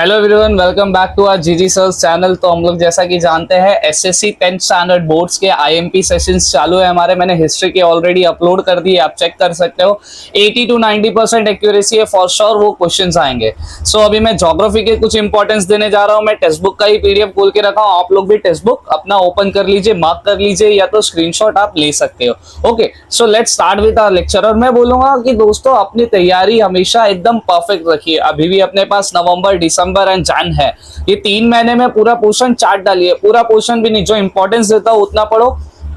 Hello everyone, welcome back to our GG sir's channel. तो हम लोग जैसा कि जानते हैं एसएससी 10th स्टैंडर्ड बोर्ड्स के आईएमपी सेशंस चालू है हमारे। मैंने हिस्ट्री के ऑलरेडी अपलोड कर दिए, आप चेक कर सकते हो। 80 to 90% एक्यूरेसी है फॉर श्योर, वो क्वेश्चंस आएंगे। सो अभी मैं ज्योग्राफी के कुछ इंपॉर्टेंस देने जा रहा हूँ। मैं टेक्स्ट बुक का ही पीडीएफ खोल के रखा हूँ, आप लोग भी टेक्स्ट बुक अपना ओपन कर लीजिए, मार्क कर लीजिए या तो स्क्रीनशॉट आप ले सकते हो। Okay, so let's start with our lecture. और मैं बोलूंगा कि दोस्तों अपनी तैयारी हमेशा एकदम परफेक्ट रखिए। अभी भी अपने पास नवंबर, दिसंबर एंड जन है, ये 3 महीने में पूरा पोर्शन चार्ट डालिए। पूरा पोर्शन भी नहीं, जो इंपॉर्टेंस देता हूं उतना पढ़ो।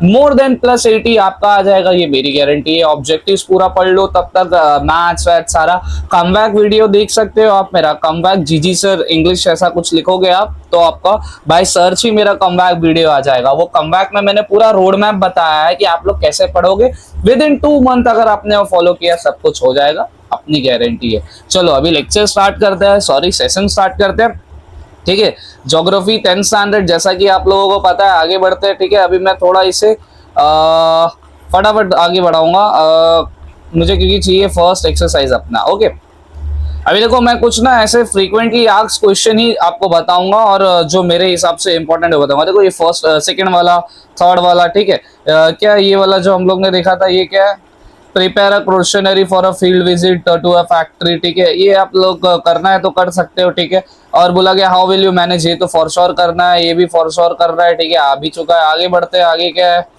मोर देन +80 आपका आ जाएगा, ये मेरी गारंटी है। ऑब्जेक्टिव्स पूरा पढ़ लो, तब तक मैथ्स वैथ सारा। कमबैक वीडियो देख सकते हो आप मेरा, कमबैक जीजी सर इंग्लिश ऐसा कुछ लिखोगे आप तो आपका बाय सर्च ही मेरा कमबैक वीडियो आ जाएगा। वो कमबैक में मैंने पूरा रोड मैप बताया है कि आप लोग कैसे पढ़ोगे। विद इन 2 मंथ अगर आपने वो फॉलो किया, सब कुछ हो जाएगा, अपनी गारंटी है। चलो अभी लेक्चर स्टार्ट करते हैं, सॉरी सेशन स्टार्ट करते हैं। ठीक है, ज्योग्राफी 10th स्टैंडर्ड जैसा कि आप लोगों को पता है, आगे बढ़ते हैं। ठीक है, अभी मैं थोड़ा इसे फटाफट आगे बढ़ाऊंगा मुझे, क्योंकि चाहिए फर्स्ट एक्सरसाइज अपना। ओके, अभी देखो मैं कुछ ना ऐसे फ्रीक्वेंटली आस्क्ड क्वेश्चन ही आपको बताऊंगा और जो मेरे हिसाब से इंपॉर्टेंट है बताऊंगा। देखो ये फर्स्ट, सेकंड वाला, थर्ड वाला, ठीक है। क्या ये वाला जो हम लोग ने देखा था, ये क्या है? Prepare a questionnaire for a field visit to a factory. ठीक है, ये आप लोग करना है तो कर सकते हो। ठीक है, और बोला गया हाउ विल यू मैनेज, ये तो फॉर श्योर करना है, ये भी फॉर श्योर कर रहा है। ठीक है, आ भी चुका है। आगे बढ़ते हैं, आगे क्या है?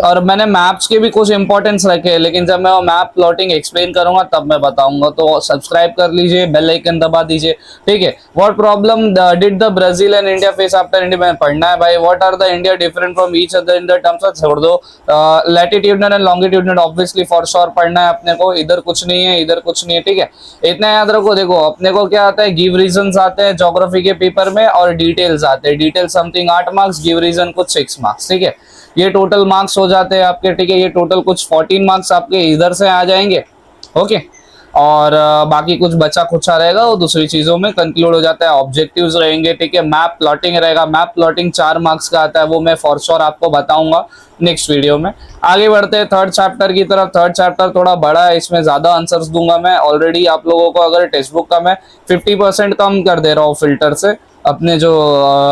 और मैंने मैप्स के भी कुछ इंपॉर्टेंस रखे हैं, लेकिन जब मैं वो मैप प्लॉटिंग एक्सप्लेन करूंगा तब मैं बताऊंगा। तो सब्सक्राइब कर लीजिए, बेल आइकन दबा दीजिए। ठीक है, what problem did the Brazil and India face after independence, पढ़ना है भाई। What are the India different from each other in the terms of, छोड़ दो। Latitudinal and longitudinal obviously for sure पढ़ना है अपने को। इधर कुछ नहीं है, इधर कुछ नहीं है। ठीक है, इतना याद रखो। देखो अपने को क्या आता है, गिव रीजंस आते हैं ज्योग्राफी के पेपर में, और डिटेल्स आते हैं। Detail something 8 marks, give reason कुछ 6 मार्क्स। ठीक है, ये टोटल मार्क्स हो जाते हैं आपके। ठीक है, ये टोटल कुछ 14 मार्क्स आपके इधर से आ जाएंगे। ओके, और बाकी कुछ बचा खुचा रहेगा, वो दूसरी चीजों में कंक्लूड हो जाता है। ऑब्जेक्टिव्स रहेंगे। ठीक है, मैप प्लॉटिंग रहेगा। मैप प्लॉटिंग 4 मार्क्स का आता है, वो मैं फॉर श्योर आपको बताऊंगा नेक्स्ट वीडियो में। आगे बढ़ते हैं थर्ड चैप्टर की तरफ। थर्ड चैप्टर थोड़ा बड़ा है, इसमें ज्यादा आंसर्स दूंगा मैं। ऑलरेडी आप लोगों को अगर टेक्स्ट बुक का मैं 50% कम कर दे रहा हूँ फिल्टर से, अपने जो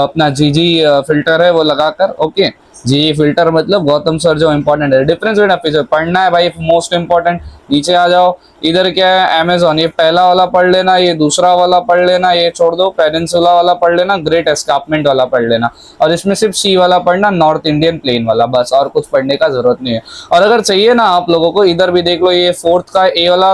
अपना जीजी फिल्टर है वो लगाकर। ओके, जी फिल्टर मतलब गौतम सर जो इंपॉर्टेंट है। डिफरेंस बिटवीन फीचर पढ़ना है भाई, मोस्ट इंपॉर्टेंट। नीचे आ जाओ, इधर क्या है? अमेजॉन, ये पहला वाला पढ़ लेना, ये दूसरा वाला पढ़ लेना, ये छोड़ दो। पेनिनसुला वाला पढ़ लेना, ग्रेट एस्कार्पमेंट वाला पढ़ लेना, और इसमें सिर्फ सी वाला पढ़ना, नॉर्थ इंडियन प्लेन वाला, बस। और कुछ पढ़ने का जरूरत नहीं है। और अगर चाहिए ना आप लोगों को, इधर भी देख लो, ये फोर्थ का ए वाला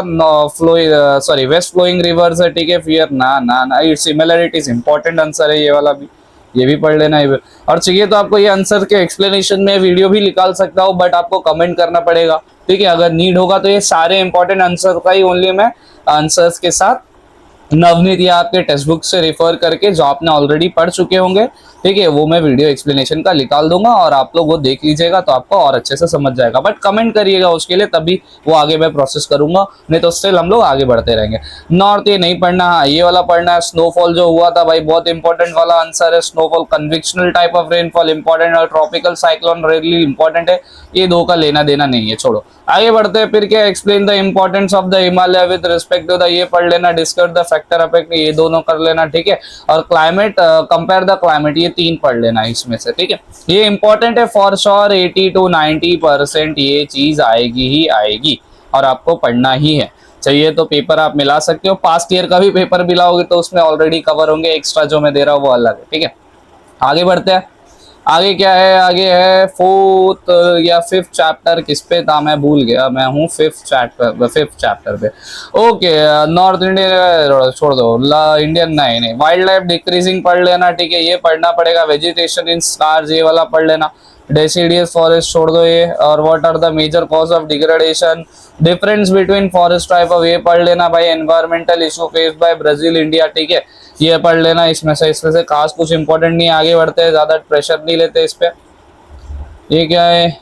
वेस्ट फ्लोइंग रिवर्स है। ठीक है, फियर ना ना ना, इट्स सिमिलरिटीज इंपॉर्टेंट आंसर है ये वाला भी, ये भी पढ़ लेना है। और चाहिए तो आपको ये आंसर के एक्सप्लेनेशन में वीडियो भी निकाल सकता हूँ, बट आपको कमेंट करना पड़ेगा। ठीक है, अगर नीड होगा तो ये सारे इंपॉर्टेंट आंसर का ही ओनली मैं आंसर्स के साथ नवनीत या आपके टेक्स्ट बुक से रिफर करके, जो आपने ऑलरेडी पढ़ चुके होंगे, ठीक है, वो मैं वीडियो एक्सप्लेनेशन का निकाल दूंगा और आप लोग वो देख लीजिएगा तो आपको और अच्छे से समझ जाएगा। बट कमेंट करिएगा उसके लिए, तभी वो आगे मैं प्रोसेस करूंगा, नहीं तो स्टिल हम लोग आगे बढ़ते रहेंगे। नॉर्थ ये नहीं पढ़ना, हाँ ये वाला पढ़ना है। स्नोफॉल जो हुआ था भाई, बहुत इंपॉर्टेंट वाला आंसर है। Snowfall convectional type of rainfall important, और ट्रॉपिकल साइक्लोन रियली इंपॉर्टेंट है। ये 2 का लेना देना नहीं है, छोड़ो। आगे बढ़ते हैं। फिर क्या? Explain the importance of the Himalaya with respect to the, ये पढ़ लेना। डिस्कस द फैक्टर अफेक्ट, ये दोनों कर लेना। ठीक है, और क्लाइमेट, कंपेयर द क्लाइमेट, ये 3 पढ़ लेना इसमें से। ठीक है, ये इंपॉर्टेंट है फॉर श्योर। 80 to 90% ये चीज आएगी ही आएगी, और आपको पढ़ना ही है। चाहिए तो पेपर आप मिला सकते हो, पास्ट ईयर का भी पेपर मिलाओगे तो उसमें ऑलरेडी कवर होंगे। एक्स्ट्रा जो मैं दे रहा हूँ वो अलग है। ठीक है, आगे बढ़ते हैं। आगे क्या है? आगे है 4th या 5th चैप्टर। किस पे था मैं भूल गया, मैं हूँ 5th चैप्टर पे। ओके, नॉर्थ इंडियन छोड़ दो, इंडियन नहीं, वाइल्ड लाइफ डिक्रीजिंग पढ़ लेना। ठीक है, ये पढ़ना पड़ेगा। वेजिटेशन इन स्टार्स, ये वाला पढ़ लेना। डेसिडियस फॉरेस्ट छोड़ दो ये। और what are the major cause of degradation, difference between forest type of, ये पढ़ लेना भाई। Environmental issue faced by Brazil India, ठीक है, ये पढ़ लेना। इसमें से खास कुछ इंपॉर्टेंट नहीं है। आगे बढ़ते हैं, ज्यादा प्रेशर नहीं लेते इस पे। ये क्या है?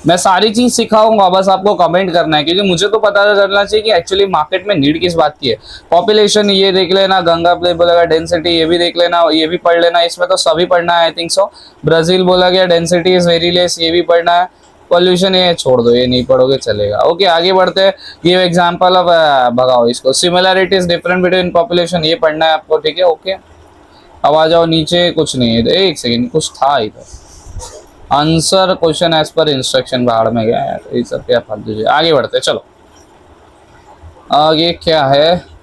मैं सारी चीज सिखाऊंगा, बस आपको कमेंट करना है, क्योंकि मुझे तो पता चलना चाहिए कि एक्चुअली मार्केट में नीड किस बात की है। पॉपुलेशन ये देख लेना, गंगा प्ले बोला, डेंसिटी ये भी देख लेना, ये भी पढ़ लेना। इसमें तो सभी पढ़ना है, आई थिंक सो। ब्राजील बोला गया डेंसिटी इज वेरी लेस, ये भी पढ़ना है। पॉल्यूशन ये छोड़ दो, ये नहीं पढ़ोगे चलेगा। ओके आगे बढ़ते हैं। गिव एग्जांपल ऑफ, भगाओ इसको, सिमिलरिटीज डिफरेंट बिटवीन पॉपुलेशन, ये पढ़ना है आपको, ठीक है। ओके अब आ जाओ नीचे, कुछ नहीं है, एक सेकेंड, कुछ था इधर, answer question as per instruction, बाहर में गया यार, ये सब क्या फालतू। आगे बढ़ते, चलो आगे क्या है,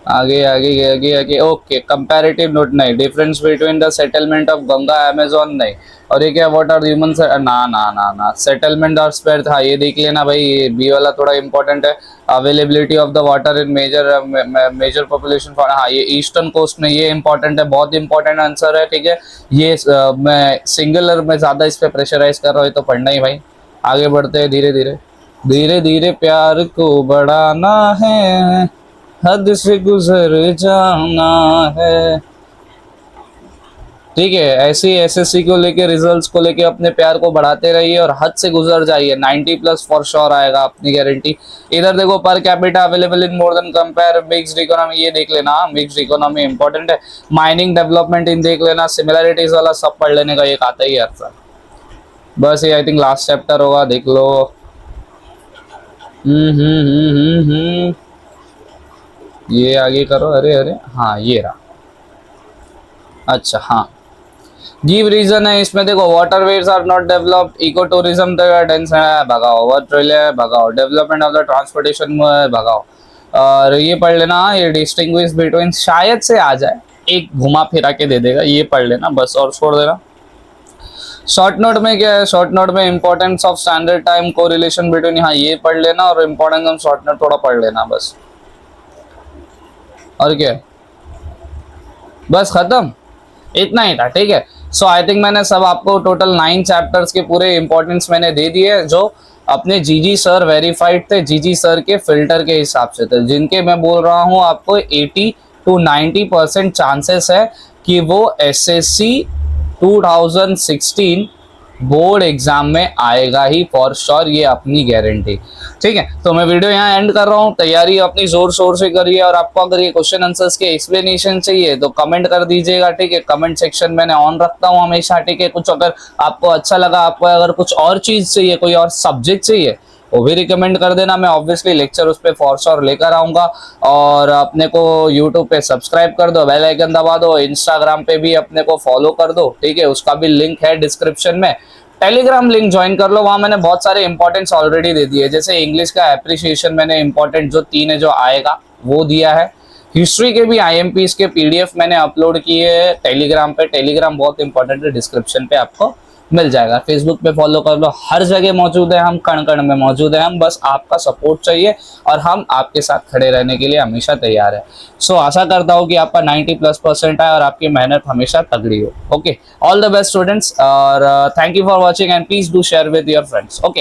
आगे आगे आगे आगे। ओके कंपैरेटिव नोट नहीं, difference between the settlement of Ganga Amazon नहीं, और ये क्या, व्हाट आर ह्यूमन, ना ना ना ना, सेटलमेंट और स्पेयर था, ये देख लेना भाई, ये बी वाला थोड़ा इंपॉर्टेंट है। Availability of the water in major population for, हाँ ये ईस्टर्न कोस्ट में, ये इंपॉर्टेंट है, बहुत इंपॉर्टेंट आंसर है, ठीक है। ये मैं सिंगुलर में ज्यादा इस पे प्रेशराइज कर रहा हूँ, तो पढ़ना ही भाई। आगे बढ़ते हैं, धीरे धीरे धीरे धीरे प्यार को बढ़ाना है, हद से गुजर जाना है, ठीक है। ऐसे ही एसएससी को लेके, रिजल्ट्स को लेके अपने प्यार को बढ़ाते रहिए और हद से गुजर जाइए, 90+ फॉर श्योर आएगा, अपनी गारंटी। इधर देखो, per capita available in more than compare, mixed economy, ये देख लेना, मिक्स्ड इकोनॉमी इंपॉर्टेंट है। माइनिंग डेवलपमेंट इन देख लेना, सिमिलरिटीज वाला सब पढ़ लेने का, एक आता ही है आंसर। बस ये आई थिंक लास्ट चैप्टर होगा, देख लो। ये आगे करो, अरे अरे हाँ ये रहा, अच्छा हाँ। गिव रीजन है इसमें, देखो waterways are not developed, eco tourism dense है, भगाओ, वर्क है, भगाओ, डेवलपमेंट ऑफ द ट्रांसपोर्टेशन भगाओ, और ये पढ़ लेना, ये डिस्टिंग्विश बिटवीन, शायद से आ जाए, एक घुमा फिरा के दे देगा, ये पढ़ लेना बस, और छोड़ देना। शॉर्ट नोट में क्या है, शॉर्ट नोट में इंपॉर्टेंस ऑफ स्टैंडर्ड टाइम को रिलेशन बिटवीन, हाँ ये पढ़ लेना, और इंपॉर्टेंस ऑफ शॉर्ट नोट थोड़ा पढ़ लेना बस, और क्या, बस खत्म, इतना ही था, ठीक है। सो आई थिंक मैंने सब आपको टोटल 9 चैप्टर्स के पूरे इंपॉर्टेंस मैंने दे दिए, जो अपने जीजी सर वेरीफाइड थे, जीजी सर के फिल्टर के हिसाब से थे, जिनके मैं बोल रहा हूँ आपको 80 to 90% चांसेस है कि वो एसएससी 2016 बोर्ड एग्जाम में आएगा ही फॉर श्योर, ये अपनी गारंटी, ठीक है। तो मैं वीडियो यहाँ एंड कर रहा हूँ, तैयारी अपनी जोर शोर से करिए, और आपको अगर ये क्वेश्चन आंसर्स के एक्सप्लेनेशन चाहिए तो कमेंट कर दीजिएगा, ठीक है। कमेंट सेक्शन मैंने ऑन रखता हूँ हमेशा, ठीक है। कुछ अगर आपको अच्छा लगा, आपको अगर कुछ और चीज चाहिए, कोई और सब्जेक्ट चाहिए, वो भी रिकमेंड कर देना, मैं ऑब्वियसली लेक्चर उस पर फॉर श्योर लेकर आऊंगा। और अपने को यूट्यूब पे सब्सक्राइब कर दो, बेल आइकन दबा दो, इंस्टाग्राम पे भी अपने को फॉलो कर दो, ठीक है, उसका भी लिंक है डिस्क्रिप्शन में। टेलीग्राम लिंक ज्वाइन कर लो, वहां मैंने बहुत सारे इंपॉर्टेंट्स ऑलरेडी दे दिए, जैसे इंग्लिश का एप्रिसिएशन मैंने इंपॉर्टेंट जो 3 है जो आएगा वो दिया है, हिस्ट्री के भी आईएमपीस के पीडीएफ मैंने अपलोड किए हैं टेलीग्राम पे, टेलीग्राम बहुत इंपॉर्टेंट है, डिस्क्रिप्शन पे आपको मिल जाएगा। फेसबुक पे फॉलो कर लो, हर जगह मौजूद है हम, कण कण में मौजूद है हम, बस आपका सपोर्ट चाहिए और हम आपके साथ खड़े रहने के लिए हमेशा तैयार है। सो आशा करता हूँ कि आपका 90+% आए और आपकी मेहनत हमेशा तगड़ी हो। Okay, all the best students, और thank you for watching and please do share with your friends. Okay.